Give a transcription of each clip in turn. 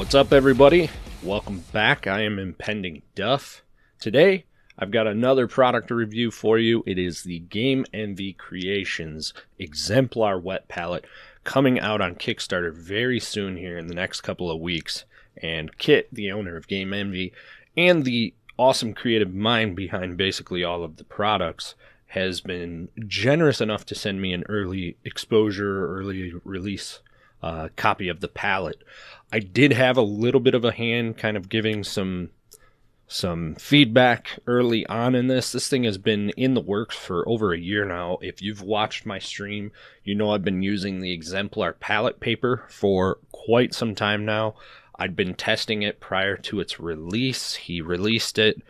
What's up, everybody? Welcome back. I am Impendingduff. Today, I've got another product to review for you. It is the Game Envy Creations Exemplar Wet Palette, coming out on Kickstarter very soon here in the next couple of weeks. And Kit, the owner of Game Envy, and the awesome creative mind behind basically all of the products, has been generous enough to send me an early exposure, early release copy of the palette. I did have a little bit of a hand kind of giving some feedback early on in this. This thing has been in the works for over a year now. If you've watched my stream, you know I've been using the Exemplar palette paper for quite some time now. I'd been testing it prior to its release. He released it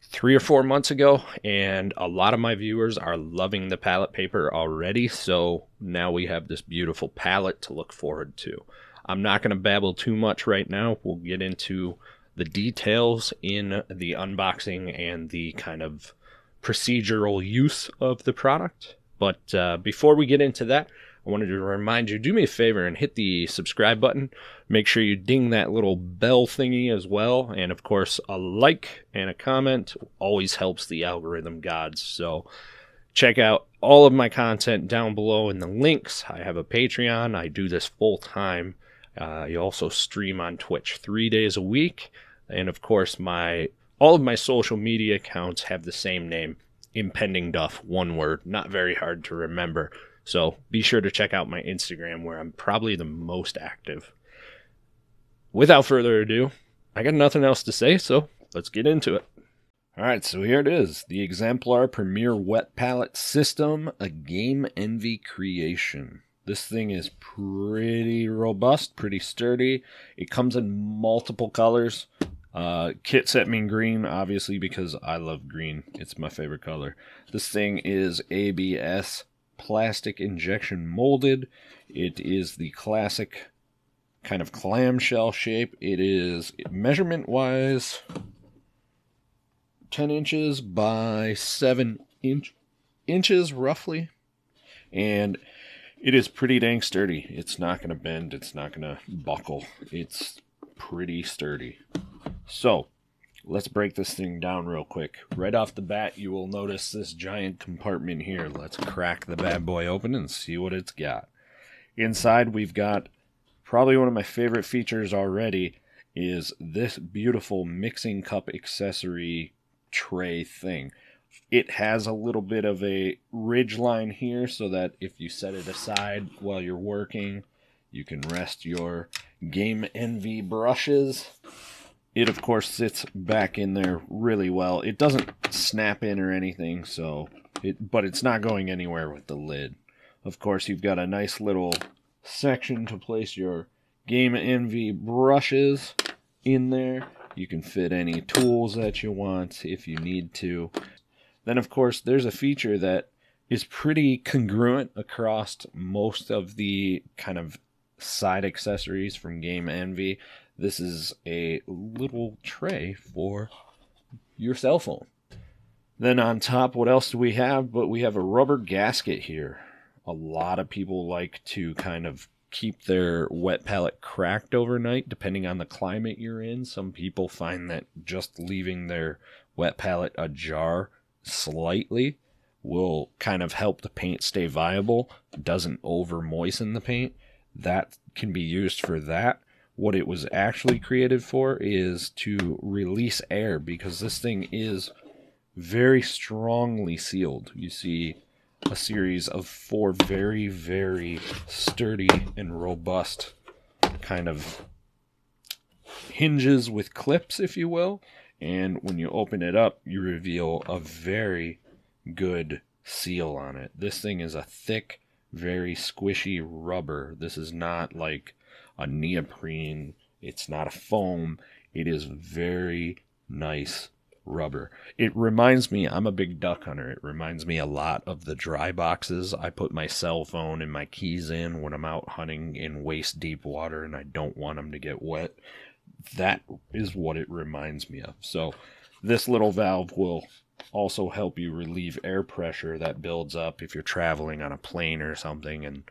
3 or 4 months ago, and a lot of my viewers are loving the palette paper already, so now we have this beautiful palette to look forward to. I'm not going to babble too much right now. We'll get into the details in the unboxing and the kind of procedural use of the product. But before we get into that, I wanted to remind you, do me a favor and hit the subscribe button. Make sure you ding that little bell thingy as well. And of course, a like and a comment always helps the algorithm gods. So check out all of my content down below in the links. I have a Patreon. I do this full time. You also stream on Twitch 3 days a week. And of course, all of my social media accounts have the same name, Impendingduff, one word, not very hard to remember. So be sure to check out my Instagram, where I'm probably the most active. Without further ado, I got nothing else to say, so let's get into it. Alright, so here it is, the Exemplar Premier Wet Palette System, a Game Envy creation. This thing is pretty robust, pretty sturdy. It comes in multiple colors. Kit set me in green, obviously, because I love green. It's my favorite color. This thing is ABS plastic injection molded. It is the classic kind of clamshell shape. It is, measurement wise, 10 inches by 7 inches roughly, and it is pretty dang sturdy. It's not going to bend, it's not going to buckle. It's pretty sturdy. So let's break this thing down real quick. Right off the bat, you will notice this giant compartment here. Let's crack the bad boy open and see what it's got. Inside, we've got probably one of my favorite features already, is this beautiful mixing cup accessory tray thing. It has a little bit of a ridge line here so that if you set it aside while you're working, you can rest your Game Envy brushes. It, of course, sits back in there really well. It doesn't snap in or anything, but it's not going anywhere with the lid. Of course, you've got a nice little section to place your Game Envy brushes in there. You can fit any tools that you want if you need to. Then, of course, there's a feature that is pretty congruent across most of the kind of side accessories from Game Envy. This is a little tray for your cell phone. Then on top, what else do we have? But we have a rubber gasket here. A lot of people like to kind of keep their wet palette cracked overnight, depending on the climate you're in. Some people find that just leaving their wet palette ajar slightly will kind of help the paint stay viable. It doesn't over moisten the paint. That can be used for that. What it was actually created for is to release air, because this thing is very strongly sealed. You see a series of 4 very, very sturdy and robust kind of hinges with clips, if you will. And when you open it up, you reveal a very good seal on it. This thing is a thick, very squishy rubber. This is not like a neoprene. It's not a foam. It is very nice rubber. It reminds me, I'm a big duck hunter. It reminds me a lot of the dry boxes I put my cell phone and my keys in when I'm out hunting in waist deep water and I don't want them to get wet. That is what it reminds me of. So this little valve will also help you relieve air pressure that builds up if you're traveling on a plane or something, and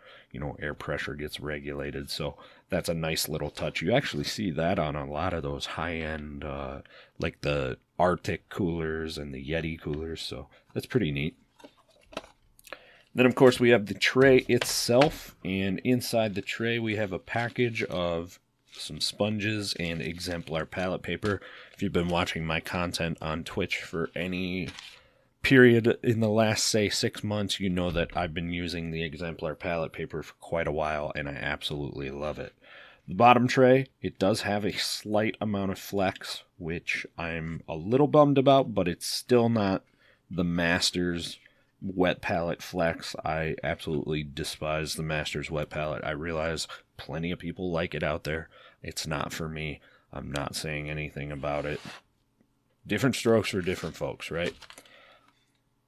air pressure gets regulated. So that's a nice little touch. You actually see that on a lot of those high-end like the Arctic coolers and the Yeti coolers, so that's pretty neat. Then of course we have the tray itself, and inside the tray we have a package of some sponges and Exemplar palette paper. If you've been watching my content on Twitch for any period in the last, say, 6 months, you know that I've been using the Exemplar palette paper for quite a while, and I absolutely love it. The bottom tray, it does have a slight amount of flex, which I'm a little bummed about, but it's still not the Masters Wet Palette flex. I absolutely despise the Masters Wet Palette. I realize plenty of people like it out there. It's not for me. I'm not saying anything about it. Different strokes for different folks, right?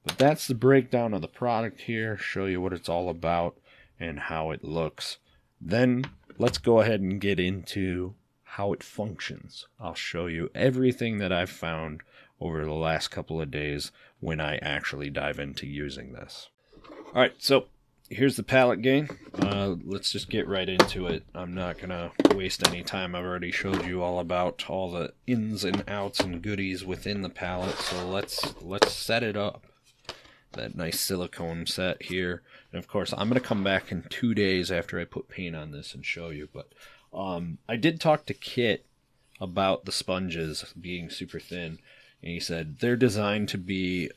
But that's the breakdown of the product here. Show you what it's all about and how it looks. Then let's go ahead and get into how it functions. I'll show you everything that I've found over the last couple of days when I actually dive into using this. Alright, so here's the palette gang. Let's just get right into it. I'm not going to waste any time. I've already showed you all about all the ins and outs and goodies within the palette, so let's set it up. That nice silicone set here. And of course, I'm going to come back in 2 days after I put paint on this and show you. But I did talk to Kit about the sponges being super thin. And he said they're designed to be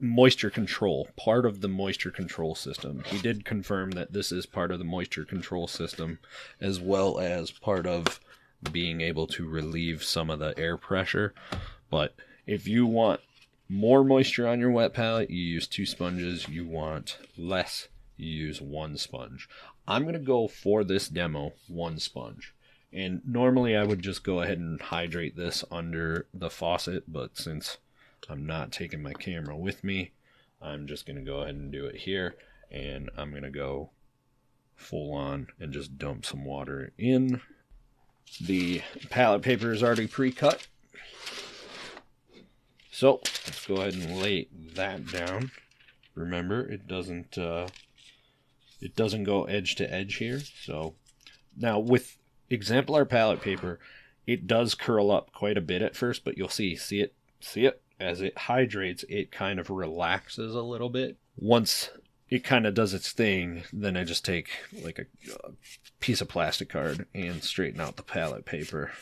moisture control, part of the moisture control system. He did confirm that this is part of the moisture control system, as well as part of being able to relieve some of the air pressure. But if you want more moisture on your wet palette, you use 2 sponges. You want less, you use 1 sponge. I'm going to go for this demo 1 sponge. And normally I would just go ahead and hydrate this under the faucet, but since I'm not taking my camera with me, I'm just going to go ahead and do it here. And I'm going to go full on and just dump some water in. The palette paper is already pre-cut. So let's go ahead and lay that down. Remember, it doesn't go edge to edge here. So now with Exemplar palette paper, it does curl up quite a bit at first, but you'll see it as it hydrates, it kind of relaxes a little bit. Once it kind of does its thing, then I just take like a piece of plastic card and straighten out the palette paper.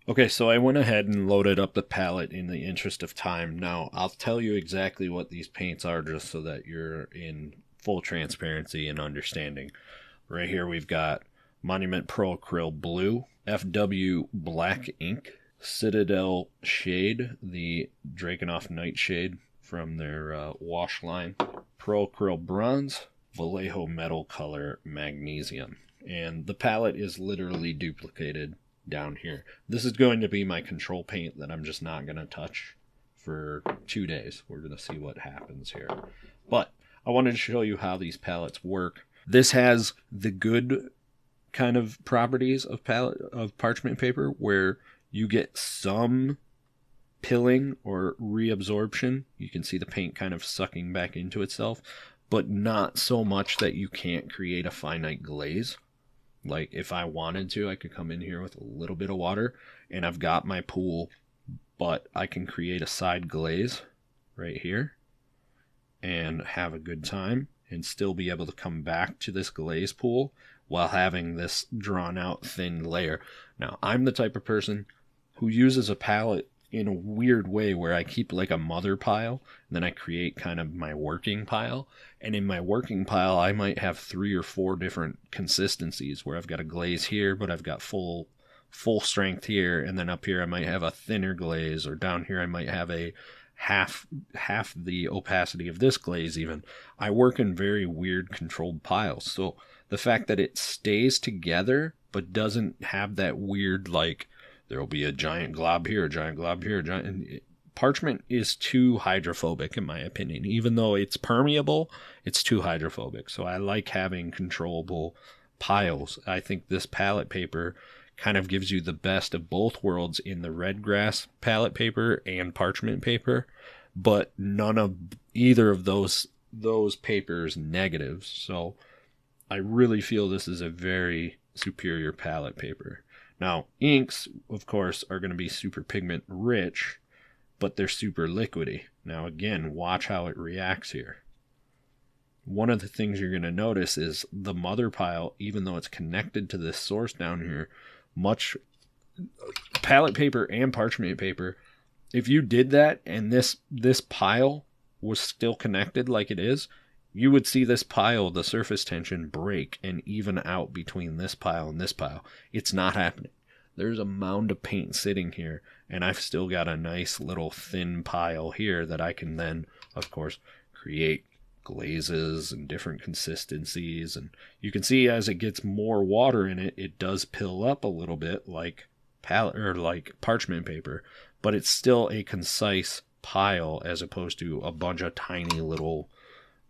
Okay, so I went ahead and loaded up the palette in the interest of time. Now, I'll tell you exactly what these paints are just so that you're in full transparency and understanding. Right here we've got Monument Pro Acryl Blue, FW Black Ink, Citadel Shade, the Drakenhof Nightshade from their wash line, Pro Acryl Bronze, Vallejo Metal Color Magnesium. And the palette is literally duplicated down here. This is going to be my control paint that I'm just not going to touch for 2 days. We're going to see what happens here. But I wanted to show you how these palettes work. This has the good kind of properties of parchment paper where you get some pilling or reabsorption. You can see the paint kind of sucking back into itself, but not so much that you can't create a finite glaze. Like if I wanted to, I could come in here with a little bit of water and I've got my pool, but I can create a side glaze right here and have a good time and still be able to come back to this glaze pool while having this drawn out thin layer. Now, I'm the type of person who uses a palette in a weird way where I keep like a mother pile, and then I create kind of my working pile. And in my working pile, I might have 3 or 4 different consistencies where I've got a glaze here, but I've got full strength here, and then up here I might have a thinner glaze, or down here I might have a half the opacity of this glaze even. I work in very weird controlled piles. So the fact that it stays together but doesn't have that weird, like, there will be a giant glob here, a giant glob here, parchment is too hydrophobic in my opinion. Even though it's permeable, it's too hydrophobic. So I like having controllable piles. I think this palette paper kind of gives you the best of both worlds in the red grass palette paper and parchment paper. but none of either of those papers negatives. So I really feel this is a very superior palette paper. Now, inks, of course, are going to be super pigment rich, but they're super liquidy. Now, again, watch how it reacts here. One of the things you're going to notice is the mother pile, even though it's connected to this source down here, much palette paper and parchment paper, if you did that and this pile was still connected like it is, you would see this pile, the surface tension, break and even out between this pile and this pile. It's not happening. There's a mound of paint sitting here, and I've still got a nice little thin pile here that I can then, of course, create glazes and different consistencies. And you can see as it gets more water in it, it does pill up a little bit like palette or like parchment paper, but it's still a concise pile as opposed to a bunch of tiny little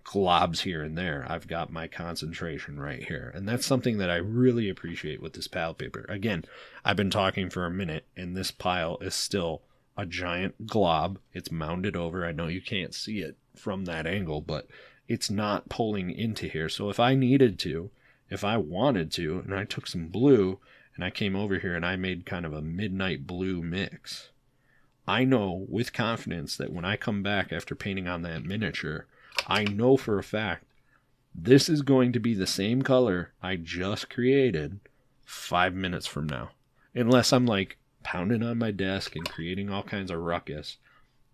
globs here and there. I've got my concentration right here, and that's something that I really appreciate with this palette paper. Again, I've been talking for a minute, and this pile is still a giant glob. It's mounded over. I know you can't see it from that angle, but it's not pulling into here. So if I needed to, if I wanted to, and I took some blue and I came over here and I made kind of a midnight blue mix, I know with confidence that when I come back after painting on that miniature, I know for a fact this is going to be the same color I just created 5 minutes from now. Unless I'm like pounding on my desk and creating all kinds of ruckus.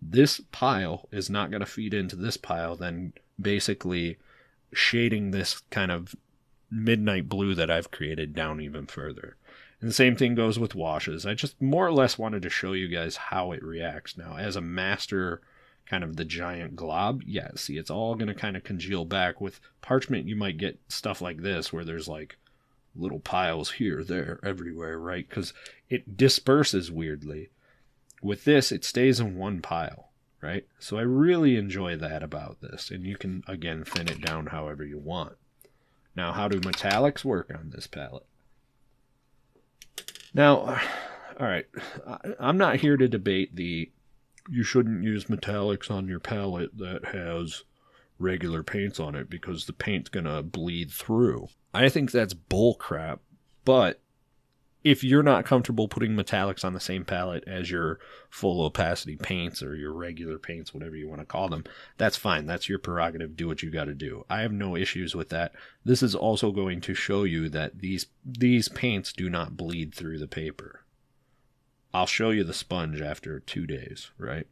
This pile is not going to feed into this pile, then basically shading this kind of midnight blue that I've created down even further. And the same thing goes with washes. I just more or less wanted to show you guys how it reacts now. As a master kind of the giant glob, yeah, see, it's all going to kind of congeal back. With parchment, you might get stuff like this where there's like little piles here, there, everywhere, right? Because it disperses weirdly. With this, it stays in one pile, right? So I really enjoy that about this. And you can, again, thin it down however you want. Now, how do metallics work on this palette? Now, all right, I'm not here to debate the you shouldn't use metallics on your palette that has regular paints on it because the paint's going to bleed through. I think that's bull crap, but if you're not comfortable putting metallics on the same palette as your full opacity paints or your regular paints, whatever you want to call them, that's fine. That's your prerogative. Do what you got to do. I have no issues with that. This is also going to show you that these paints do not bleed through the paper. I'll show you the sponge after 2 days, right?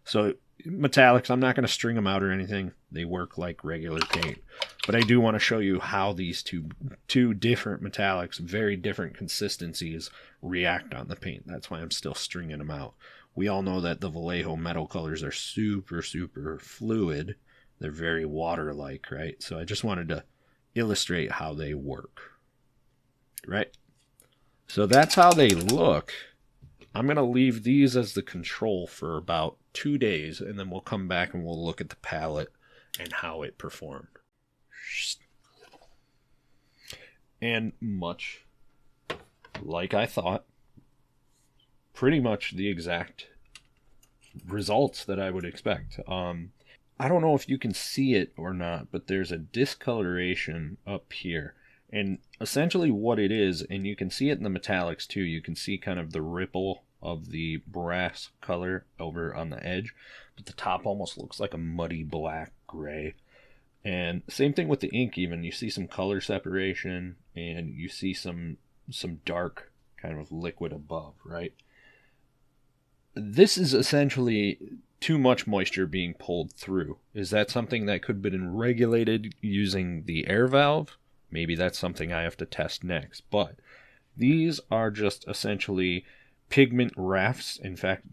So metallics, I'm not going to string them out or anything. They work like regular paint. But I do want to show you how these two different metallics, very different consistencies, react on the paint. That's why I'm still stringing them out. We all know that the Vallejo Metal colors are super, super fluid. They're very water-like, right? So I just wanted to illustrate how they work, right? So that's how they look. I'm going to leave these as the control for about 2 days, and then we'll come back and we'll look at the palette and how it performed. And much like I thought, pretty much the exact results that I would expect. I don't know if you can see it or not, but there's a discoloration up here. And essentially what it is, and you can see it in the metallics too, you can see kind of the ripple of the brass color over on the edge, but the top almost looks like a muddy black gray. And same thing with the ink even, you see some color separation and you see some dark kind of liquid above, right? This is essentially too much moisture being pulled through. Is that something that could have been regulated using the air valve? Maybe that's something I have to test next. But these are just essentially pigment rafts. In fact,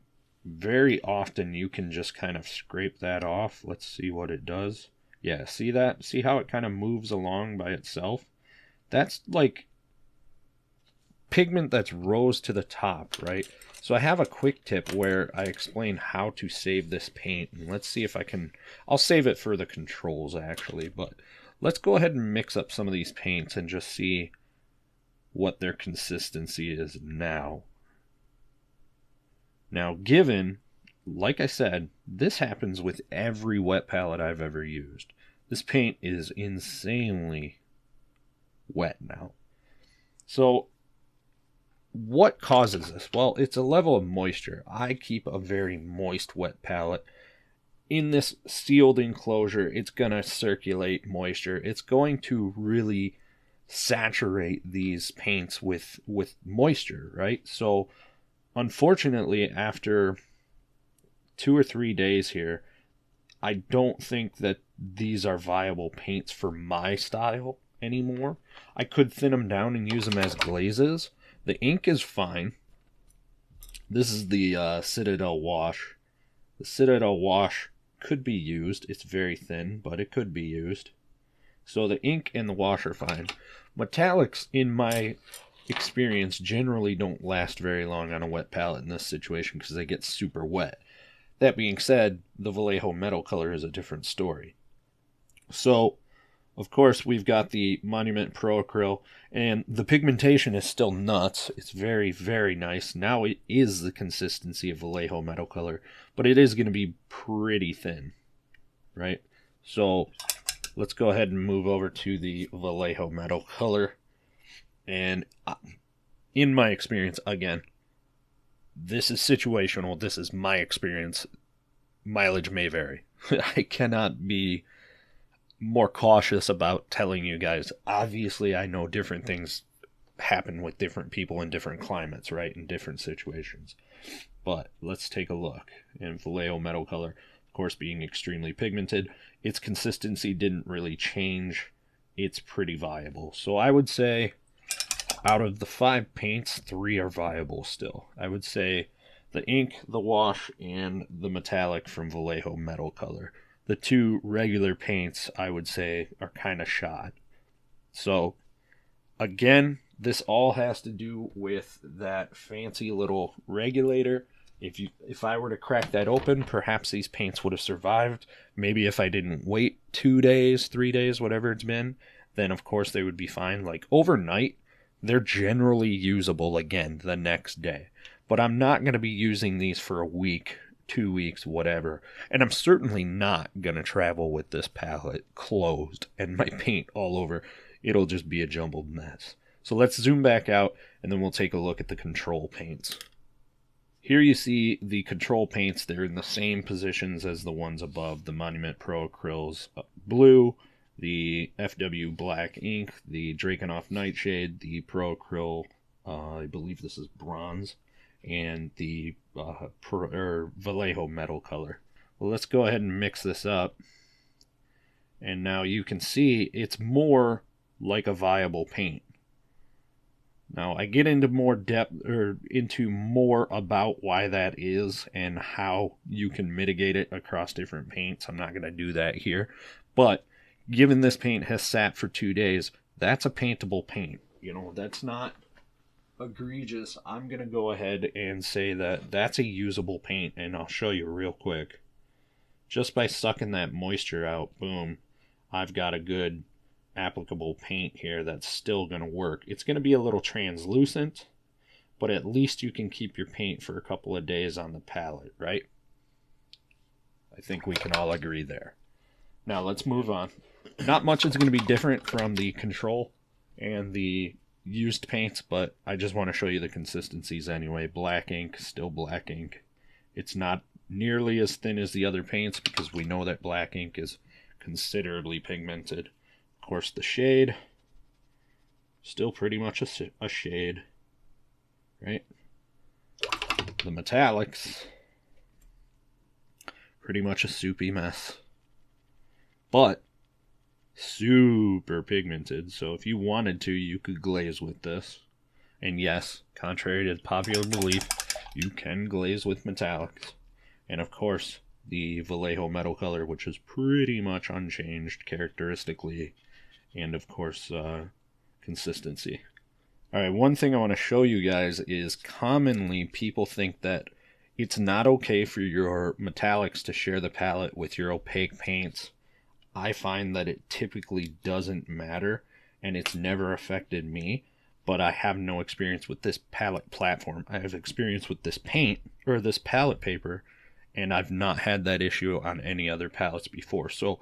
very often you can just kind of scrape that off. Let's see what it does. Yeah, see that? See how it kind of moves along by itself? That's like pigment that's rose to the top, right? So I have a quick tip where I explain how to save this paint. And let's see if I can... I'll save it for the controls, actually, but... Let's go ahead and mix up some of these paints and just see what their consistency is now. Now, given like I said, this happens with every wet palette I've ever used. This paint is insanely wet now. So what causes this? Well, it's a level of moisture. I keep a very moist wet palette. In this sealed enclosure, it's going to circulate moisture. It's going to really saturate these paints with moisture, right? So unfortunately, after 2 or 3 days here, I don't think that these are viable paints for my style anymore. I could thin them down and use them as glazes. The ink is fine. This is the Citadel Wash. The Citadel Wash could be used. It's very thin, but it could be used. So the ink and the wash are fine. Metallics, in my experience, generally don't last very long on a wet palette in this situation because they get super wet. That being said, the Vallejo Metal color is a different story. So, of course, we've got the Monument Pro Acryl, and the pigmentation is still nuts. It's very, very nice. Now it is the consistency of Vallejo Metal color, but it is going to be pretty thin, right? So let's go ahead and move over to the Vallejo Metal color. And in my experience, again, this is situational. This is my experience. Mileage may vary. I cannot be more cautious about telling you guys. Obviously, I know different things happen with different people in different climates, right? In different situations. But let's take a look. In Vallejo Metal color, of course, being extremely pigmented, its consistency didn't really change. It's pretty viable. So I would say out of the 5 paints, 3 are viable still. I would say the ink, the wash, and the metallic from Vallejo Metal color. The 2 regular paints, I would say, are kind of shot. So, again, this all has to do with that fancy little regulator. If I were to crack that open, perhaps these paints would have survived. Maybe if I didn't wait 2 days, 3 days, whatever it's been, then of course they would be fine. Like overnight, they're generally usable again the next day. But I'm not going to be using these for a week, 2 weeks, whatever. And I'm certainly not going to travel with this palette closed and my paint all over. It'll just be a jumbled mess. So let's zoom back out and then we'll take a look at the control paints. Here you see the control paints. They're in the same positions as the ones above. The Monument Pro Acryls blue, the FW black ink, the Drakenhoff Nightshade, the Pro Acryl, I believe this is bronze, and the Vallejo Metal color. Well, let's go ahead and mix this up. And now you can see it's more like a viable paint. Now I get into more depth or into more about why that is and how you can mitigate it across different paints. I'm not going to do that here. But given this paint has sat for 2 days, that's a paintable paint. You know, that's not egregious. I'm going to go ahead and say that that's a usable paint, and I'll show you real quick. Just by sucking that moisture out, boom, I've got a good applicable paint here that's still going to work. It's going to be a little translucent, but at least you can keep your paint for a couple of days on the palette, right? I think we can all agree there. Now let's move on. Not much is going to be different from the control and the used paints, but I just want to show you the consistencies anyway. Black ink, still black ink. It's not nearly as thin as the other paints because we know that black ink is considerably pigmented. Of course, the shade, still pretty much a shade, right? The metallics, pretty much a soupy mess, but super pigmented. So if you wanted to, you could glaze with this. And yes, contrary to popular belief, you can glaze with metallics. And of course, the Vallejo Metal color, which is pretty much unchanged characteristically. And of course, consistency. Alright, one thing I want to show you guys is commonly people think that it's not okay for your metallics to share the palette with your opaque paints. I find that it typically doesn't matter, and it's never affected me, but I have no experience with this palette platform. I have experience with this paint, or this palette paper, and I've not had that issue on any other palettes before. So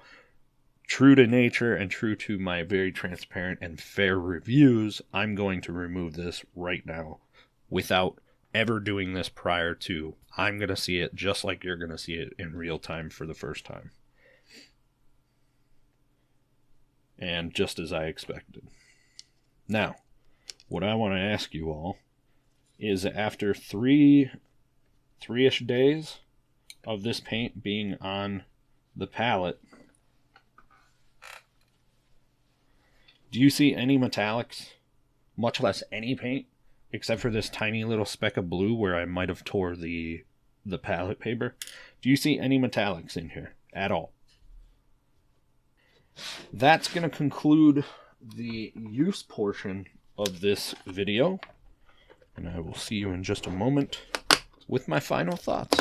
true to nature and true to my very transparent and fair reviews, I'm going to remove this right now without ever doing this prior to. I'm going to see it just like you're going to see it in real time for the first time. And just as I expected. Now, what I want to ask you all is, after three-ish days of this paint being on the palette, do you see any metallics, much less any paint, except for this tiny little speck of blue where I might have tore the palette paper? Do you see any metallics in here at all? That's going to conclude the use portion of this video, and I will see you in just a moment with my final thoughts.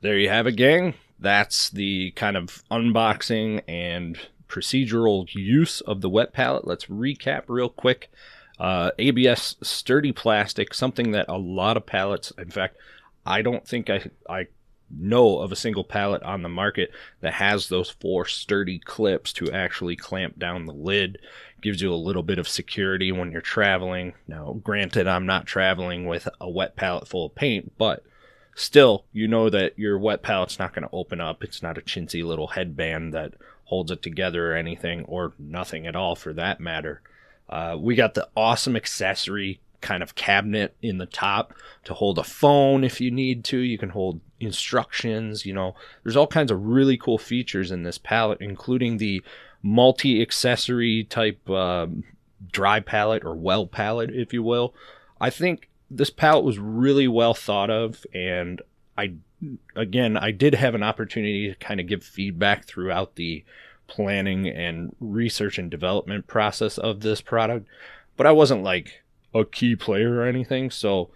There you have it, gang. That's the kind of unboxing and procedural use of the wet palette. Let's recap real quick. ABS sturdy plastic, something that a lot of palettes, in fact, I don't think I know of a single palette on the market that has those 4 sturdy clips to actually clamp down the lid. Gives you a little bit of security when you're traveling. Now, granted, I'm not traveling with a wet palette full of paint, but still, you know that your wet palette's not going to open up. It's not a chintzy little headband that holds it together or anything, or nothing at all for that matter. We got the awesome accessory kind of cabinet in the top to hold a phone if you need to. You can hold instructions. You know, there's all kinds of really cool features in this palette, including the multi-accessory type dry palette, or well palette, if you will. I think this palette was really well thought of, and I did have an opportunity to kind of give feedback throughout the planning and research and development process of this product, but I wasn't like a key player or anything. So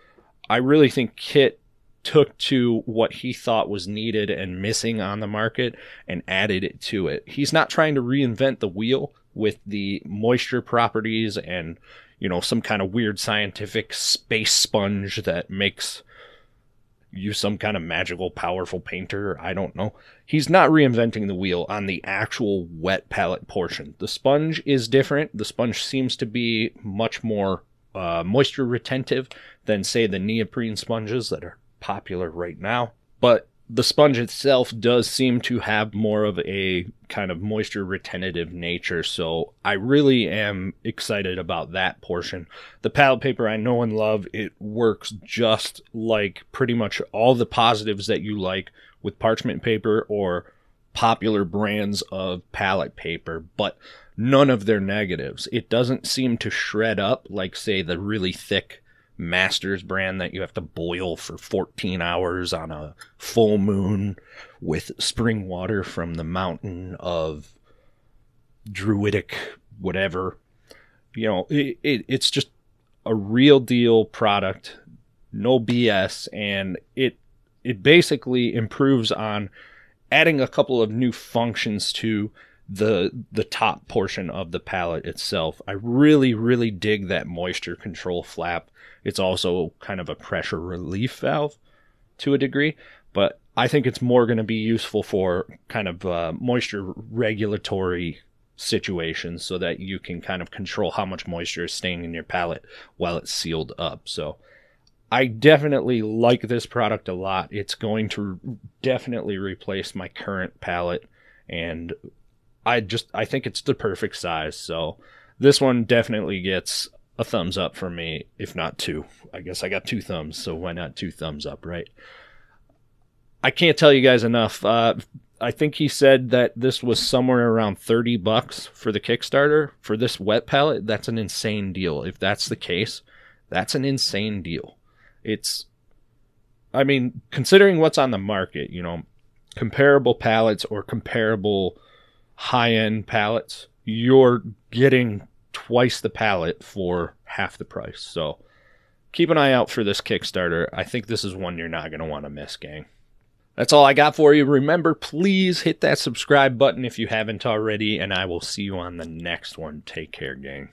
I really think Kit took to what he thought was needed and missing on the market and added it to it. He's not trying to reinvent the wheel with the moisture properties and, you know, some kind of weird scientific space sponge that makes you some kind of magical, powerful painter. I don't know. He's not reinventing the wheel on the actual wet palette portion. The sponge is different. The sponge seems to be much more moisture retentive than, say, the neoprene sponges that are popular right now. But the sponge itself does seem to have more of a kind of moisture retentive nature, so I really am excited about that portion. The palette paper I know and love. It works just like pretty much all the positives that you like with parchment paper or popular brands of palette paper, but none of their negatives. It doesn't seem to shred up like, say, the really thick Masters brand that you have to boil for 14 hours on a full moon with spring water from the mountain of druidic whatever. You know, it's just a real deal product, no BS, and it basically improves on adding a couple of new functions to the top portion of the palette itself. I really dig that moisture control flap. It's also kind of a pressure relief valve to a degree, but I think it's more going to be useful for kind of moisture regulatory situations, so that you can kind of control how much moisture is staying in your palette while it's sealed up. So I definitely like this product a lot. It's going to definitely replace my current palette, and I think it's the perfect size. So this one definitely gets a thumbs up from me, if not 2. I guess I got 2 thumbs, so why not 2 thumbs up, right? I can't tell you guys enough. I think he said that this was somewhere around $30 for the Kickstarter for this wet palette. That's an insane deal. If that's the case, that's an insane deal. I mean, considering what's on the market, you know, comparable palettes or comparable high-end palettes, you're getting twice the palette for half the price. So keep an eye out for this Kickstarter. I think this is one you're not going to want to miss, gang. That's all I got for you. Remember, please hit that subscribe button if you haven't already, and I will see you on the next one. Take care, gang.